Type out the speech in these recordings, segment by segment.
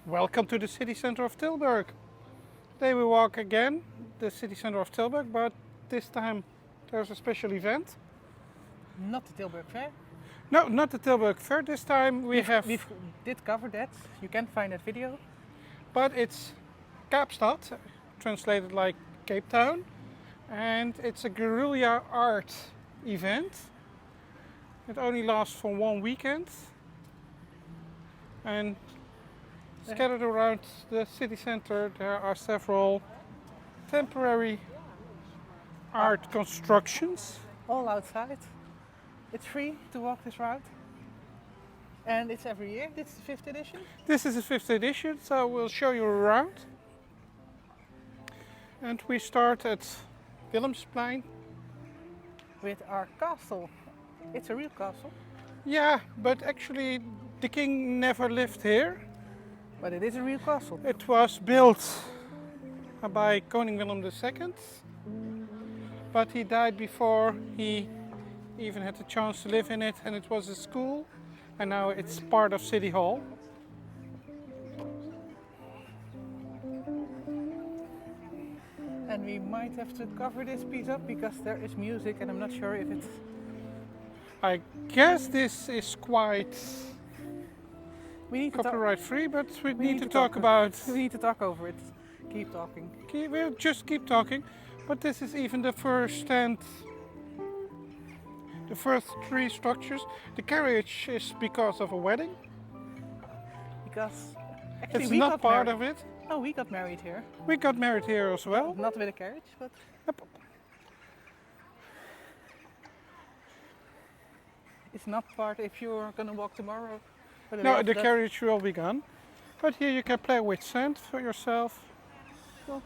Welcome to the city center of Tilburg. Today we walk again the city center of Tilburg, but this time there's a special event. Not the Tilburg Fair. No, not the Tilburg Fair. This time we did cover that. You can find that video. but it's Kaapstad, translated like Cape Town, and it's a guerrilla art event. It only lasts for one weekend, and scattered around the city center there are several temporary art constructions. All outside. It's free to walk this route. And it's every year. This is the 5th edition. This is the 5th edition, so we'll show you around. And we start at Willemsplein. With our castle. It's a real castle. Yeah, but actually the king never lived here. But it is a real castle. It was built by Koning Willem II, but he died before he even had the chance to live in it, and it was a school, and now it's part of City Hall. And we might have to cover this piece up because there is music and I'm not sure if it's... I guess this is quite We need to copyright free, but we need to talk talk about... We need to talk over it. Keep talking. We'll just keep talking, but this is even the first and the first three structures. The carriage is because of a wedding. Because actually It's we not got part married. of it. No, we got married here. We got married here as well. Not with a carriage, but... Yep. It's not part if you're gonna walk tomorrow. But No, the carriage will be gone. But here you can play with sand for yourself. Cool.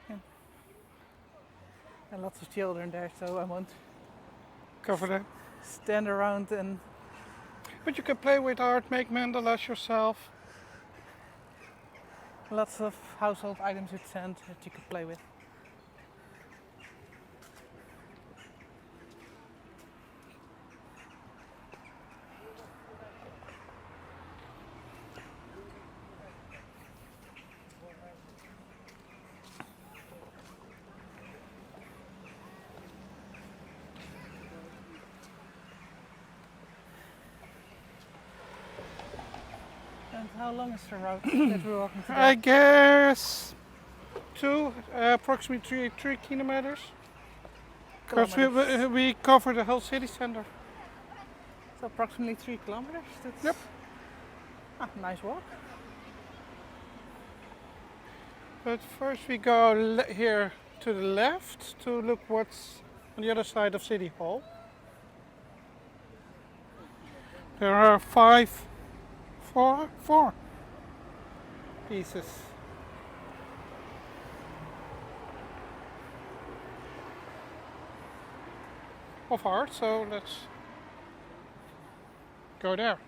Yeah. And lots of children there, so I won't Cover that. stand around and But you can play with art, make mandalas yourself. lots of household items with sand that you could play with. And how long is the route that we're walking today? I guess approximately three kilometers. Because we cover the whole city center. So approximately 3 kilometers. That's Yep. Nice walk. But first we go here to the left to look what's on the other side of City Hall. There are four pieces. Of art, so let's go there.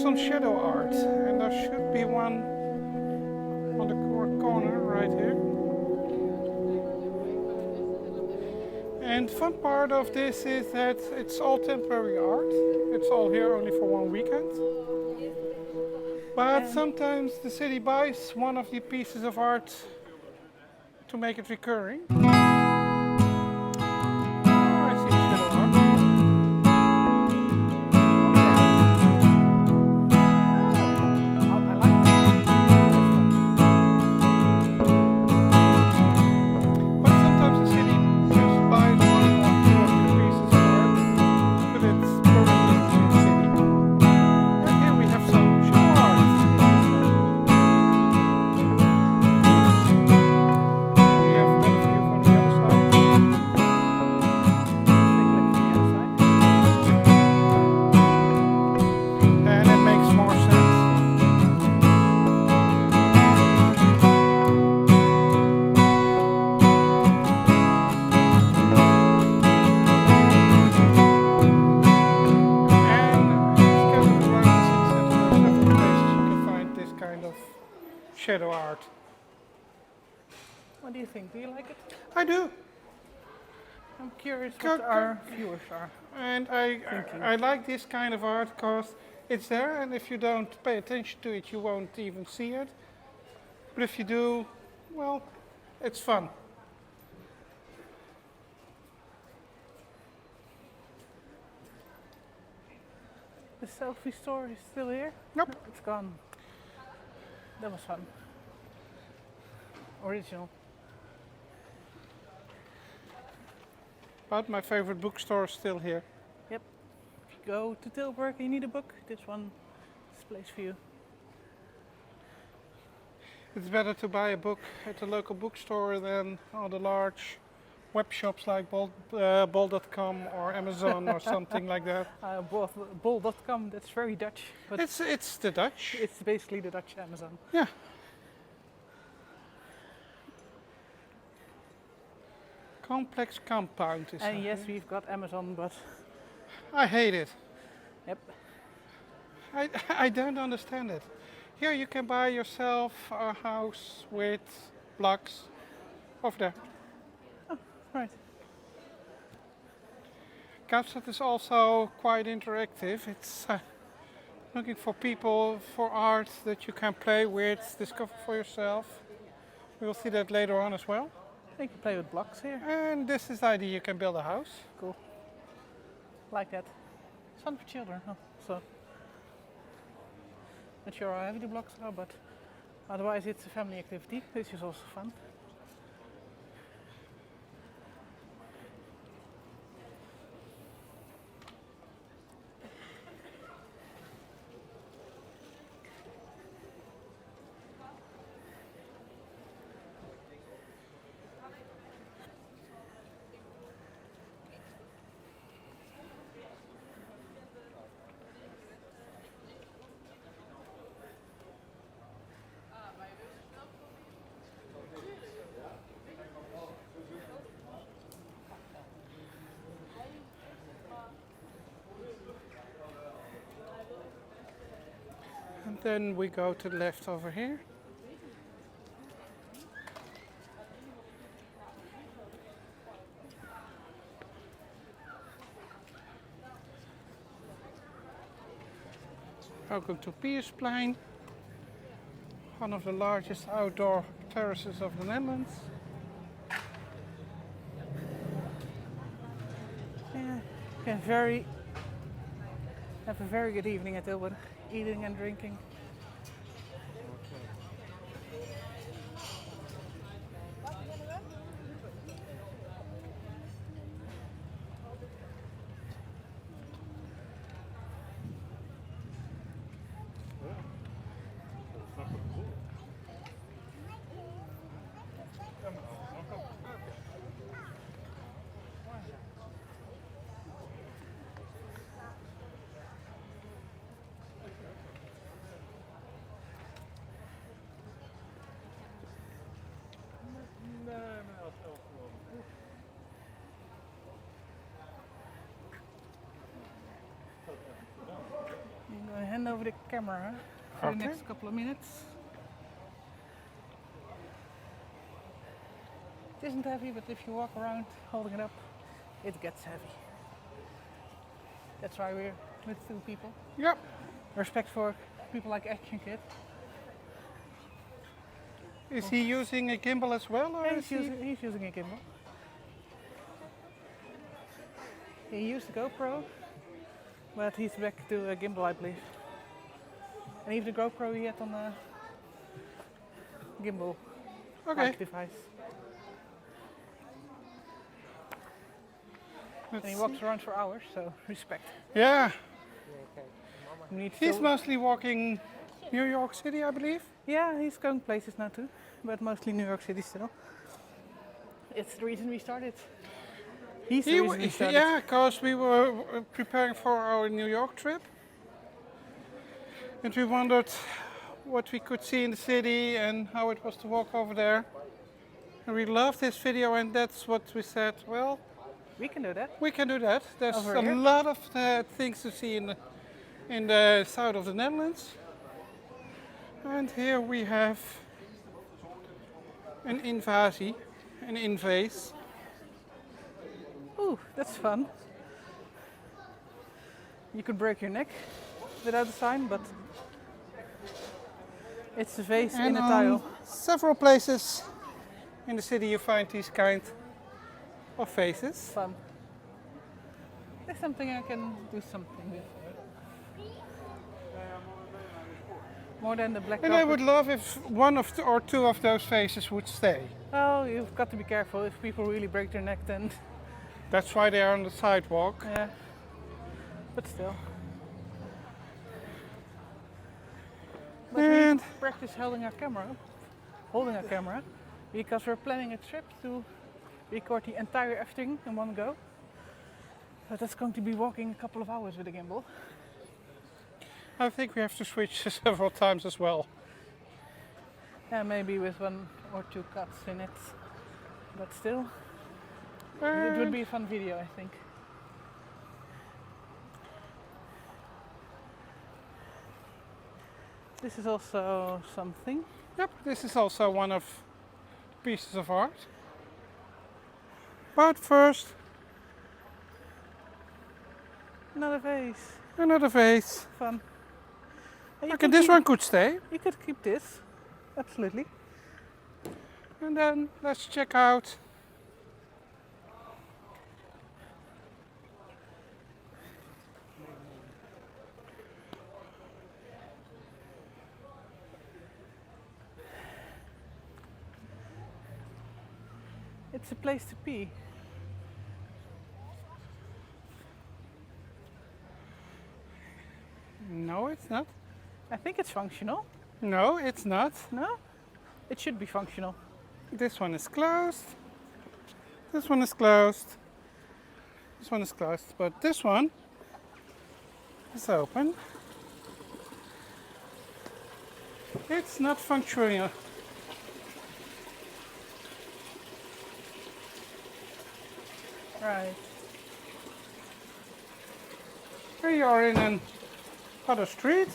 some shadow art, and there should be one on the corner right here. And fun part of this is that it's all temporary art. It's all here only for 1 weekend. But sometimes the city buys one of the pieces of art to make it recurring. Oh, I see shadow art. But sometimes the city just buys one or two of the pieces of art, but it's permanent in the city. And here we have some shadow art. We have another view from the other side. And it makes more sense. Shadow art. What do you think? Do you like it? I do, I'm curious what our viewers are. and I like this kind of art because it's there, and if you don't pay attention to it, you won't even see it. But if you do, well, it's fun. The selfie store is still here? Nope. No, it's gone. That was fun. Original. But my favorite bookstore is still here. Yep. If you go to Tilburg and you need a book, this one is the place for you. It's better to buy a book at the local bookstore than all the large web shops like bol.com or Amazon or something like that. Bol.com, that's very Dutch. But It's the Dutch. it's basically the Dutch Amazon. Yeah. Complex compound is And that, yes, yeah? we've got Amazon, but I hate it. yep. I don't understand it. Here you can buy yourself a house with blocks over there. Right. Kaapstad is also quite interactive. It's looking for people, for art that you can play with, discover for yourself. We will see that later on as well. You can play with blocks here. And this is the idea, you can build a house. Cool. Like that. It's fun for children, huh? So. Not sure how heavy the blocks are, but otherwise it's a family activity, which is also fun. And then we go to the left over here. Welcome to Piersplein, one of the largest outdoor terraces of the Netherlands. Yeah, you can have a very good evening at Tilburg, eating and drinking. over the camera for the Okay. next couple of minutes. It isn't heavy, but if you walk around holding it up, it gets heavy. That's why we're with two people. Yep. Respect for people like Action Kid. Is he using a gimbal as well, or is He's using a gimbal. He used a GoPro, but he's back to a gimbal, I believe. And even the GoPro he had on a gimbal Okay. device. Let's And he see. walks around for hours, so respect. Yeah. We need He's to- mostly walking New York City, I believe. Yeah, he's going places now too, but mostly New York City still. It's the reason we started. He's the reason we started. Yeah, because we were preparing for our New York trip. And we wondered what we could see in the city and how it was to walk over there. And we loved this video, and that's what we said, well, We can do that. we can do that. There's Over a here? lot of things to see in the south of the Netherlands. And here we have an invasie, an invase. Ooh, that's fun. You could break your neck without a sign, but it's a vase in And a on tile. several places in the city you find these kind of vases. Fun. That's something I can do something with. More than the black And I carpet. would love if one of or two of those vases would stay. Oh, you've got to be careful. If people really break their neck, then That's why they are on the sidewalk. yeah. But still. But And we practice holding our camera, because we're planning a trip to record the entire everything in one go. So that's going to be walking a couple of hours with a gimbal. I think we have to switch several times as well. Yeah, maybe with one or two cuts in it. But still, it would And be a fun video, I think. This is also something. yep, this is also one of the pieces of art. But first, Another vase. another vase. Fun. And you Okay, could this keep- one could stay. You could keep this. Absolutely. And then let's check out. It's a place to pee. No, it's not. I think it's functional. No, it's not. No? It should be functional. This one is closed. This one is closed. This one is closed, but this one is open. It's not functional. Right. We are in an other street.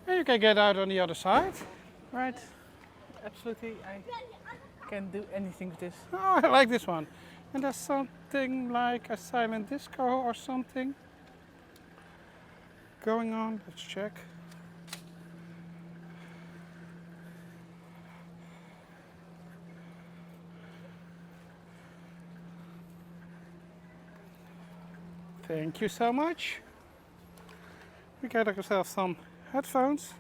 And you can get out on the other side. Right. Absolutely. I can do anything with this. Oh, I like this one. And there's something like a silent disco or something going on. Let's check. Thank you so much. We got ourselves some headphones.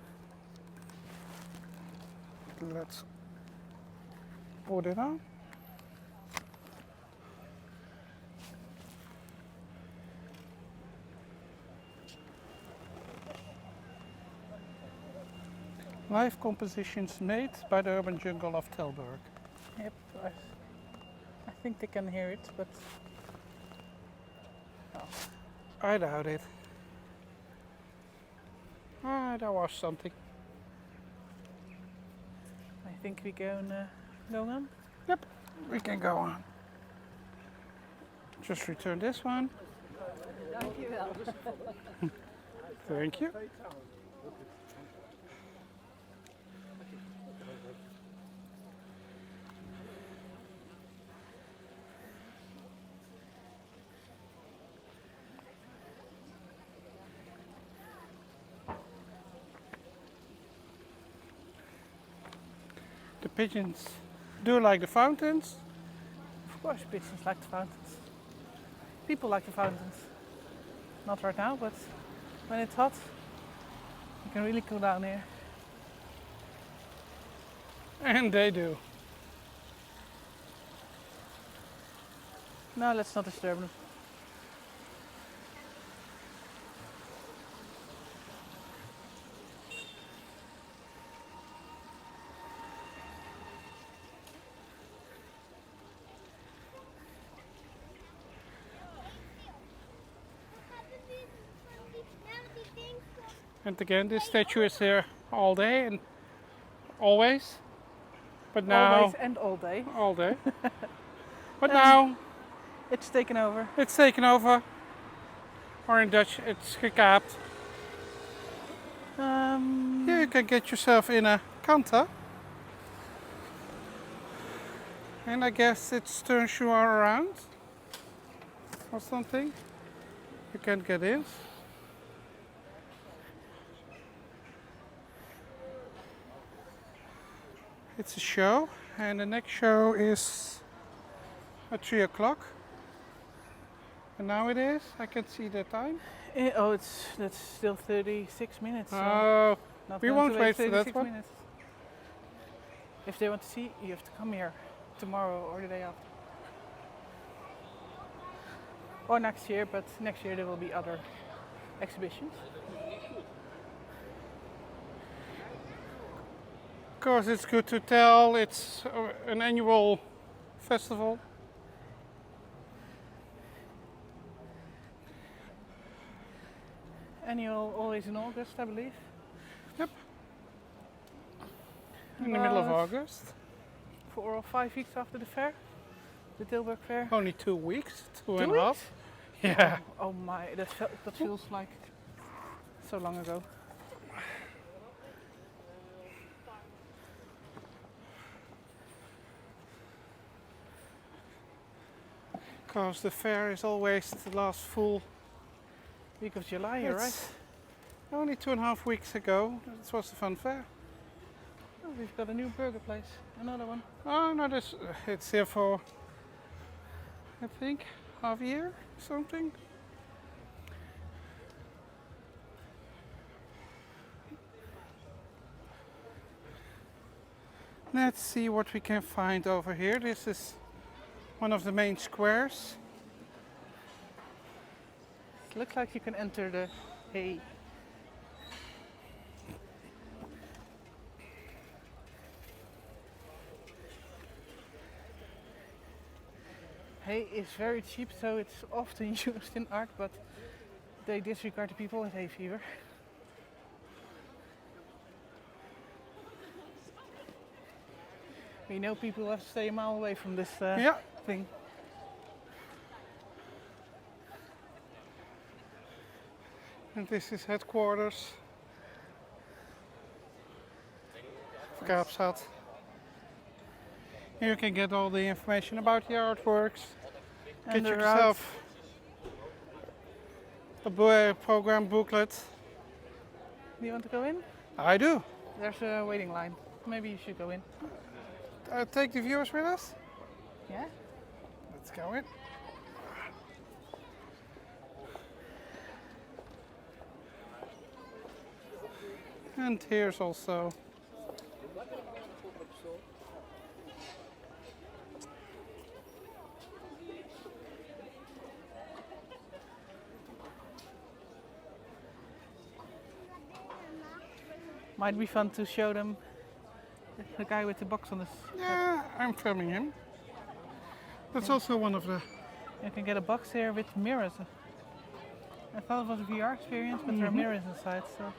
Let's put it on. Live compositions made by the urban jungle of Tilburg. Yep. I think they can hear it, but I doubt it. Ah, that was something. I think we can go on. Yep, we can go on. Just return this one. Thank you. The pigeons do like the fountains. Of course, pigeons like the fountains. People like the fountains. Not right now, but when it's hot, you can really cool down here. And they do. No, let's not disturb them. And again, this statue is here all day and always. But now, Always and all day. all day. But now, It's taken over. it's taken over. Or in Dutch, it's gekaapt. Here you can get yourself in a kanta. And I guess it turns you around. Or something. You can't get in. It's a show, and the next show is at 3 o'clock. And now it is, I can see the time. Oh, that's still 36 minutes. So Oh, not we going won't to wait for that 36 one. minutes. If they want to see, you have to come here tomorrow or the day after. Or next year, but next year there will be other exhibitions. Of course, it's good to tell it's an annual festival. Annual, always in August, I believe. Yep. In the middle of About August. 4 or 5 weeks after the fair, the Tilburg fair. Only 2 weeks, two 2 and a half. weeks? Yeah. Oh my, that feels like so long ago. Because the fair is always the last full. Week of July, you're right. It's only 2.5 weeks ago, it was the fun fair. Oh, we've got a new burger place, another one. Oh no, it's here for, I think, half a year, something. Let's see what we can find over here. This is one of the main squares. It looks like you can enter the hay. Hay is very cheap, so it's often used in art, but they disregard the people with hay fever. We know people have to stay a mile away from this Yeah. thing. And this is headquarters of Kaapstad. Here you can get all the information about the artworks. And Get the yourself a program booklet. Do you want to go in? I do. There's a waiting line. Maybe you should go in. Take the viewers with us. Yeah? Let's go in. And here's also Might be fun to show them the guy with the box on his. yeah, I'm filming him. That's also one of the You can get a box here with mirrors. I thought it was a VR experience, but there are mirrors inside. So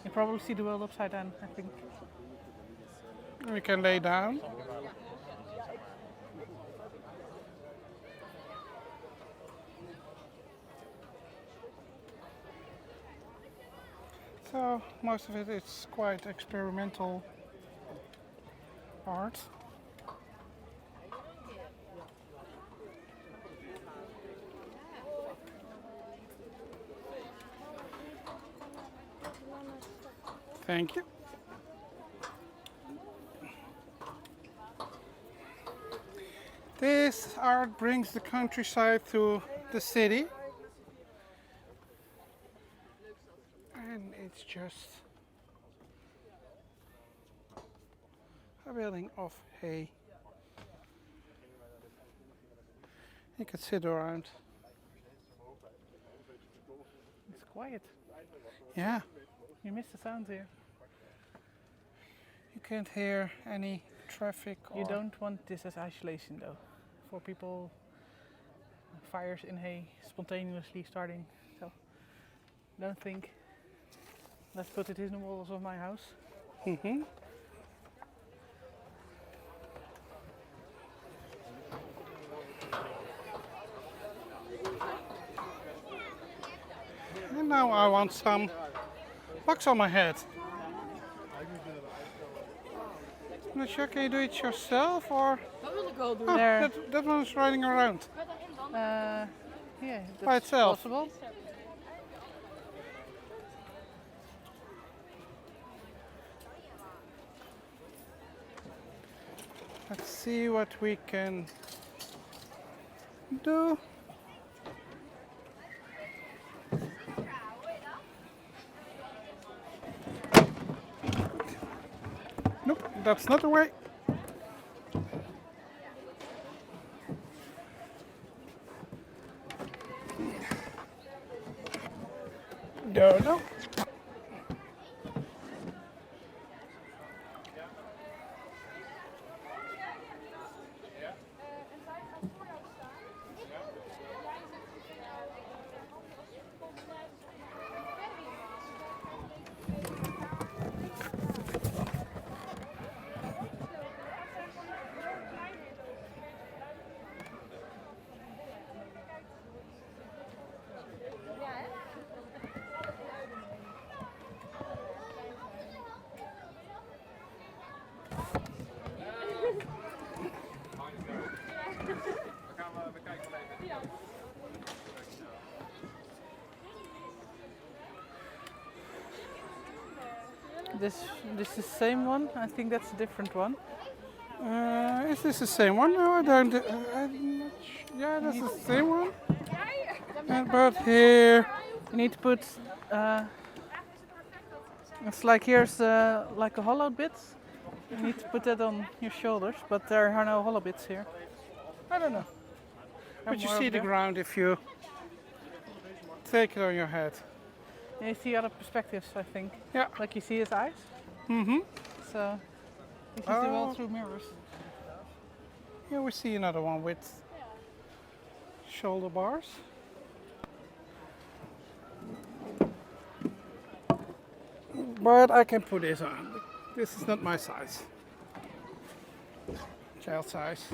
You probably see the world upside down, I think. We can lay down. So most of it is quite experimental art. Thank you. This art brings the countryside to the city. And it's just a building of hay. You could sit around. It's quiet. Yeah, You miss the sounds here. you can't hear any traffic. You or- don't want this as isolation though. For people, fires in hay spontaneously starting. So don't think, let's put it in the walls of my house. Mhm. And now I want some bugs on my head. I'm not sure, can you do it yourself or? Dat wil ik wel doen. Oh, There. that one's riding around. Yeah, that's By itself. possible. Let's see what we can do. Nope, that's not the way. No. This is the same one. I think that's a different one. Is this the same one? No, I don't. I'm not yeah, that's the same one. But here, You need to put. It's like here's like a hollow bit. You need to put that on your shoulders, but there are no hollow bits here. I don't know. But you more see over the there. ground if you take it on your head. And you see other perspectives, I think. Yeah. Like you see his eyes. Mm-hmm. So you can see the Oh. world through mirrors. Here we see another one with shoulder bars. But I can put this on. This is not my size. Child size.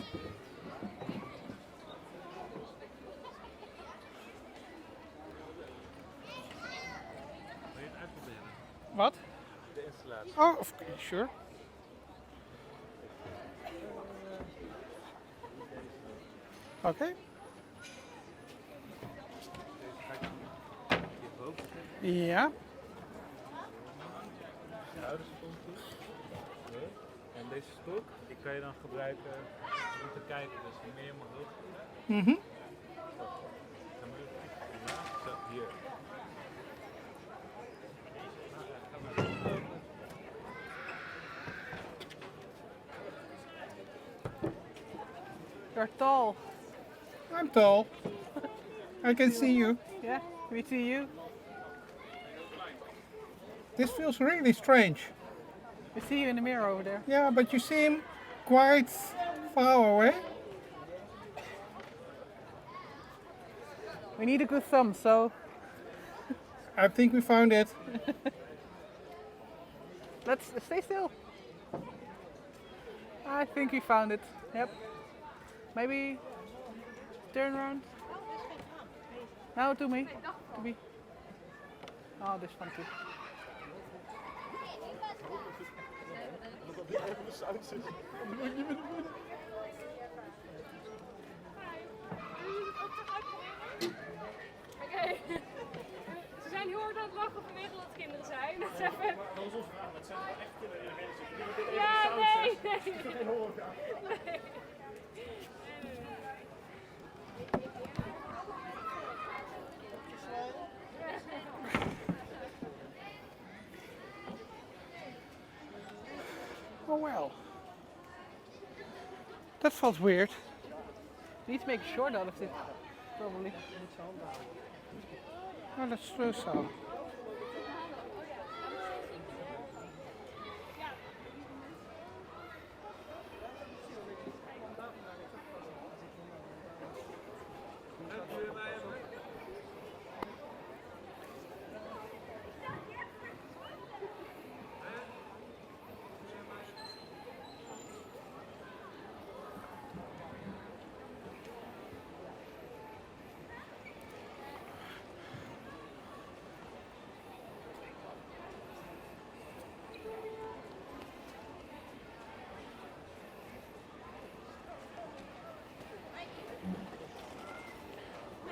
Wat? De installatie. Oh, sure. Okay. Hierboven Ja. de schouderspunten. Nee. En deze stok, die kan je dan gebruiken om te kijken. Dus hoe meer je omhoog gaat, Mhm. dan moet je kijken. Ja, zo, hier. Nou, ja, ga maar zo. You're tall. I'm tall. I can see you. Yeah, we see you. This feels really strange. We see you in the mirror over there. Yeah, but you seem quite far away. We need a good thumb, so I think we found it. Let's stay still. I think we found it. Yep. Maybe turn around. Now to me. To me. Oh, this one too. Oké. Ze zijn heel hard aan het lachen vanwege dat het kinderen zijn. Dat is even... Dat is onze vraag, het zijn wel echt kinderen mensen. Ja, nee. Nee. Oh well. That felt weird. We need to make a short out of this, probably. Well, let's throw some.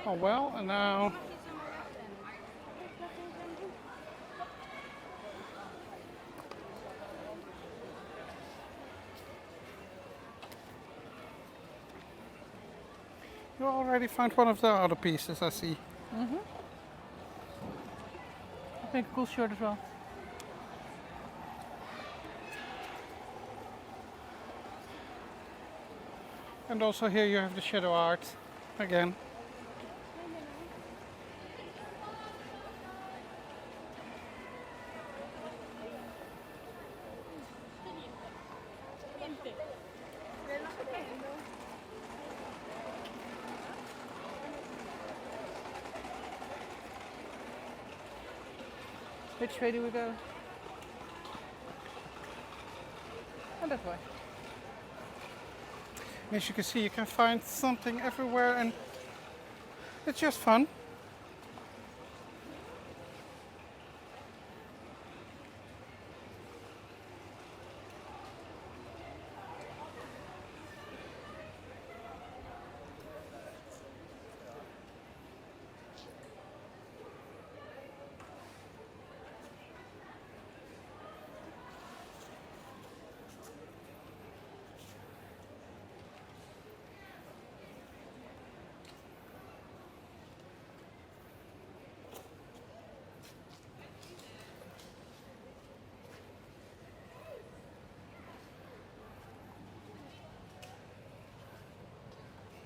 Oh well, and now you already found one of the other pieces, I see. I think a cool shirt as well. And also here you have the shadow art again. Which way do we go? Oh, that way. As you can see, you can find something everywhere and it's just fun.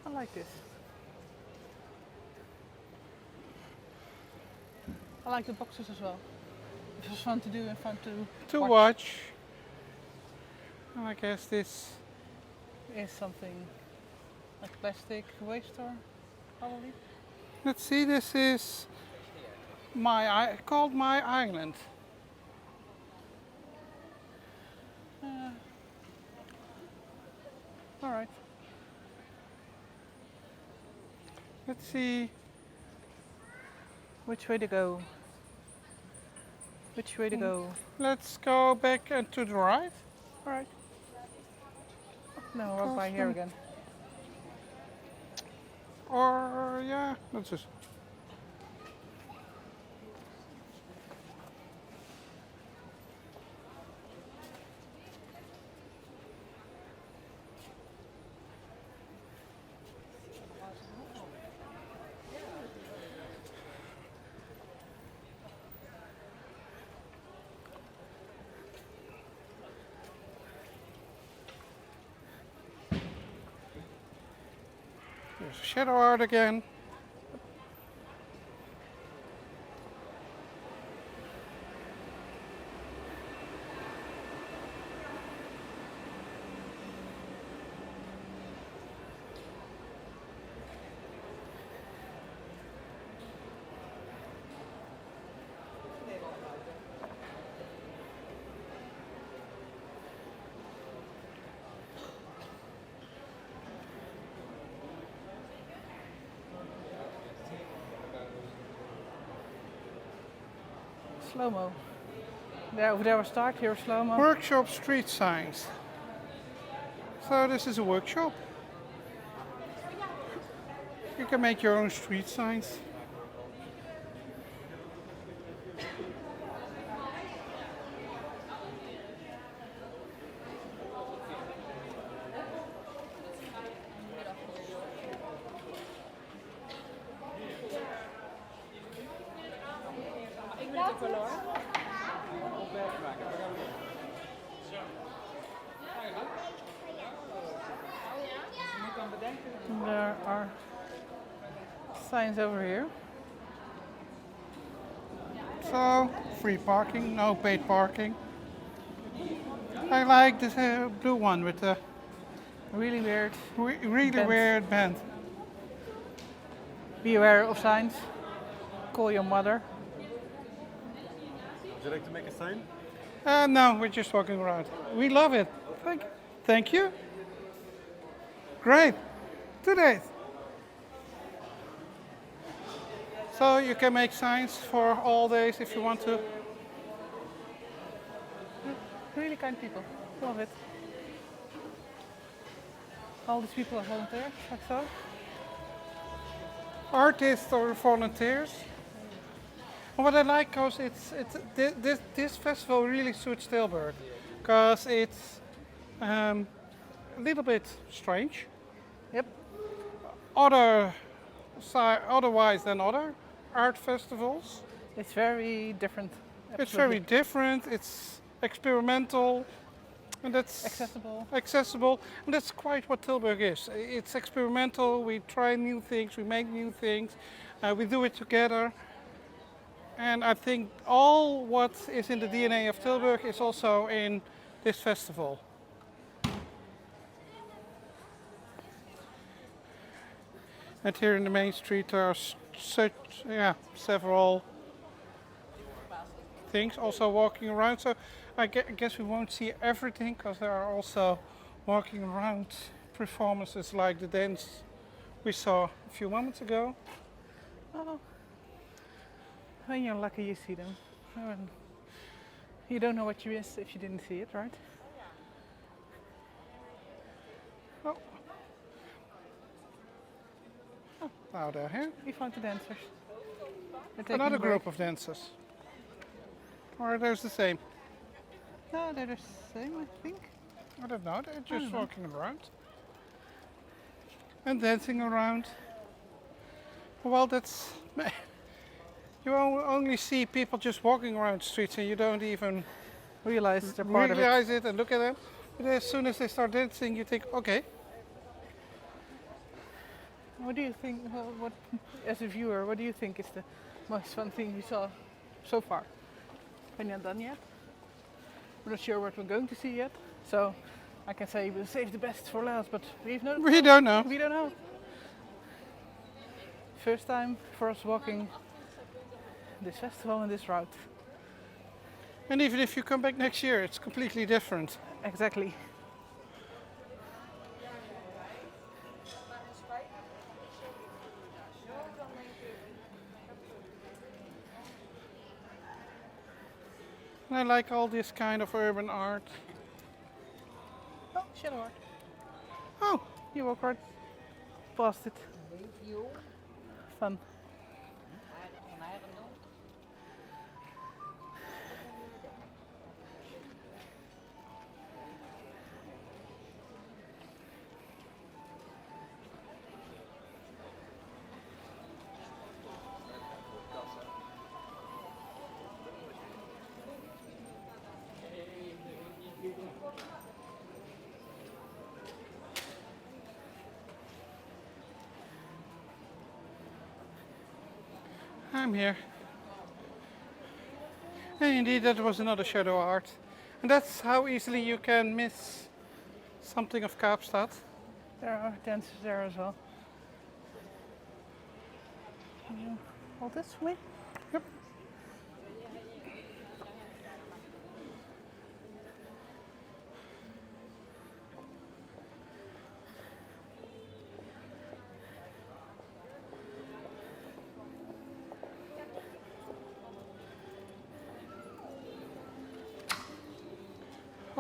I like this. I like the boxes as well. It was fun to do and fun to watch. And I guess this is something like plastic waste or probably. let's see, this is called My Island. All right. Let's see. Which way to go? Which way to go? Let's go back and to the right. All right. No, walk by here again. Or yeah, let's just. There's shadow art again. Slow-mo. There, over there was start, here was slow-mo. Workshop street signs. So this is a workshop. You can make your own street signs. There are signs over here. So, free parking, no paid parking. I like this blue one with the Really weird. really Band. weird band. Be aware of signs. Call your mother. Would you like to make a sign? No, we're just walking around. We love it. Thank you. Great. Today. So you can make signs for all days if you want to. Really kind people. Love it. All these people are volunteers, like so. Artists or volunteers. And what I like, because this festival really suits Tilburg, because it's a little bit strange. Yep. Otherwise than other art festivals. It's very different. It's very different. It's experimental, and that's accessible. and that's quite what Tilburg is. It's experimental. We try new things. We make new things. We do it together. And I think all what is in the DNA of Tilburg is also in this festival. And here in the main street there are several things also walking around. So I guess we won't see everything, because there are also walking around performances like the dance we saw a few moments ago. Oh. When you're lucky you see them. And you don't know what you miss if you didn't see it, right? Oh. Now they're here. We found the dancers. They're taking Another a break. group of dancers. Or are those the same? No, they're the same, I think. I don't know. They're just walking around. And dancing around. Well, that's... You only see people just walking around streets and you don't even Realize they're part of it. realize it and look at them. But as soon as they start dancing, you think, okay. What do you think, what, as a viewer, what do you think is the most fun thing you saw so far? We're not done yet. We're not sure what we're going to see yet. So I can say we'll save the best for last, but We don't know. We don't know. First time for us walking this festival and this route. And even if you come back next year, it's completely different. Exactly. And I like all this kind of urban art. Oh, shadow art. Oh, You walk right past it. Fun. I'm here. And indeed, that was another shadow art. And that's how easily you can miss something of Kaapstad. There are dancers there as well. Can you hold this for me? Yep.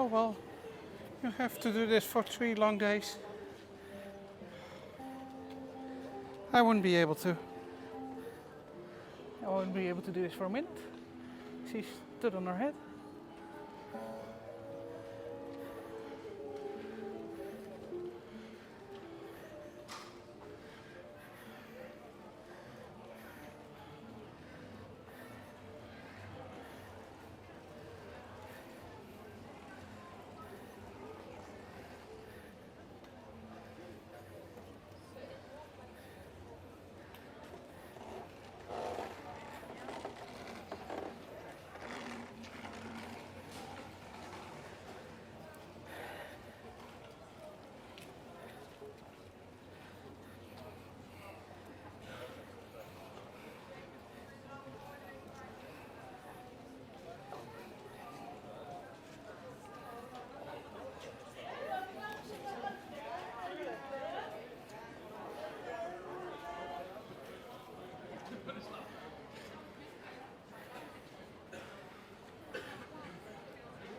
oh well, you have to do this for 3 long days. I wouldn't be able to. I won't be able to do this for a minute. She stood on her head.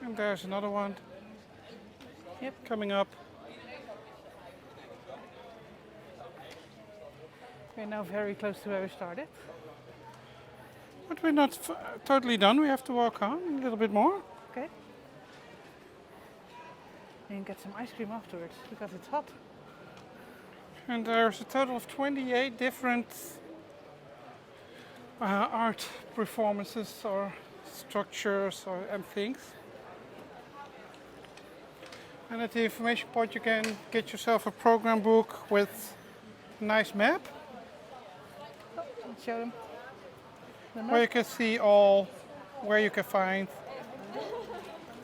And there's another one. Yep. Coming up. We're now very close to where we started. But we're not totally done. We have to walk on a little bit more. Okay. And get some ice cream afterwards because it's hot. And there's a total of 28 different art performances or structures and things. And at the information point you can get yourself a program book with a nice map Let's show them. The where you map. can see all where you can find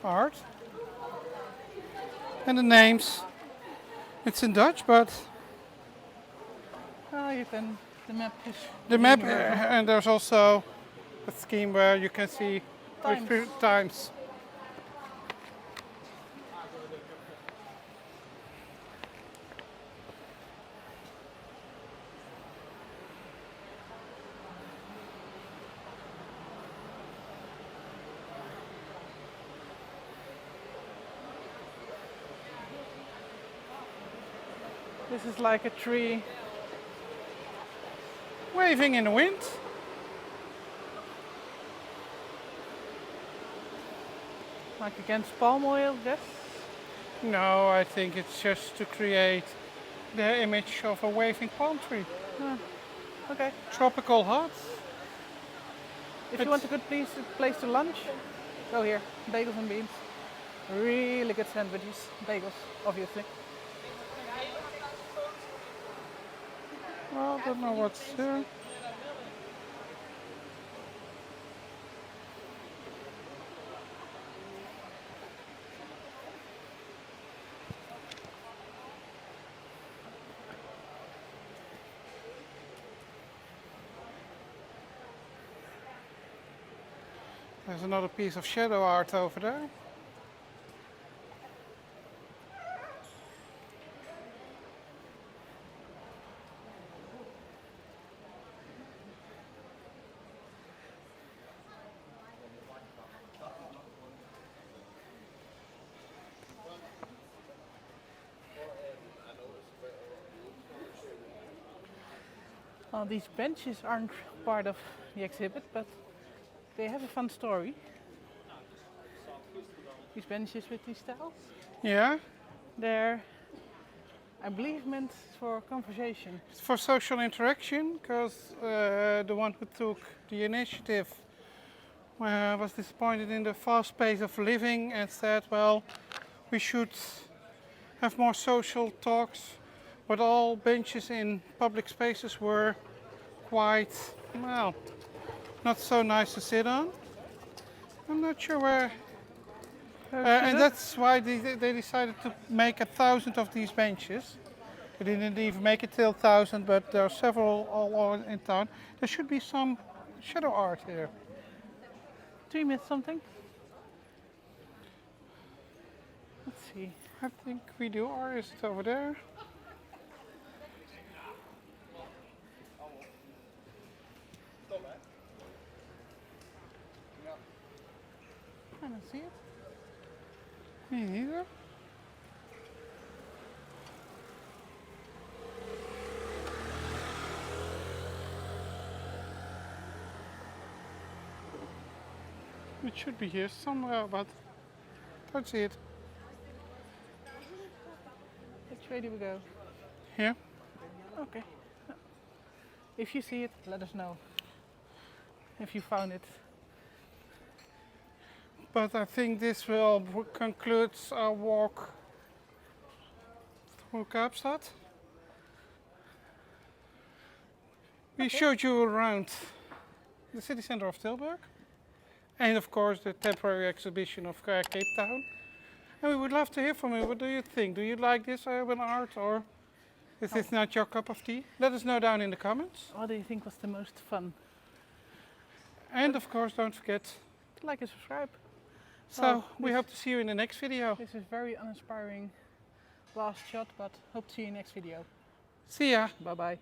art. And the names. It's in Dutch, but Oh, you can. The map is. the map, universal. and there's also a scheme where you can see Times. which times. This is like a tree. Waving in the wind. Like against palm oil, yes? No, I think it's just to create the image of a waving palm tree. Okay. Tropical hot. If you want a good place to lunch, go here. Bagels and beans. Really good sandwiches. Bagels, obviously. Well, don't know what's here. There's another piece of shadow art over there. These benches aren't part of the exhibit, but they have a fun story. These benches with these tiles, Yeah, they're, I believe, meant for conversation. it's for social interaction because the one who took the initiative was disappointed in the fast pace of living and said, well, we should have more social talks, but all benches in public spaces were quite, well, not so nice to sit on. I'm not sure where. And that's why they decided to make 1,000 of these benches. They didn't even make it till 1,000, but there are several all in town. There should be some shadow art here. Do you miss something? Let's see. I think we do, or is it over there? I don't see it. Me neither. It should be here somewhere, but don't see it. Which way do we go? Here. Okay. If you see it, let us know. If you found it. But I think this will conclude our walk through Kaapstad. We showed you around the city center of Tilburg. And of course the temporary exhibition of Cape Town. And we would love to hear from you. What do you think? Do you like this urban art, or is this not your cup of tea? Let us know down in the comments. What do you think was the most fun? And of course don't forget. Like and subscribe. So Well, we hope to see you in the next video. This is very uninspiring last shot, but hope to see you next video. See ya. Bye bye.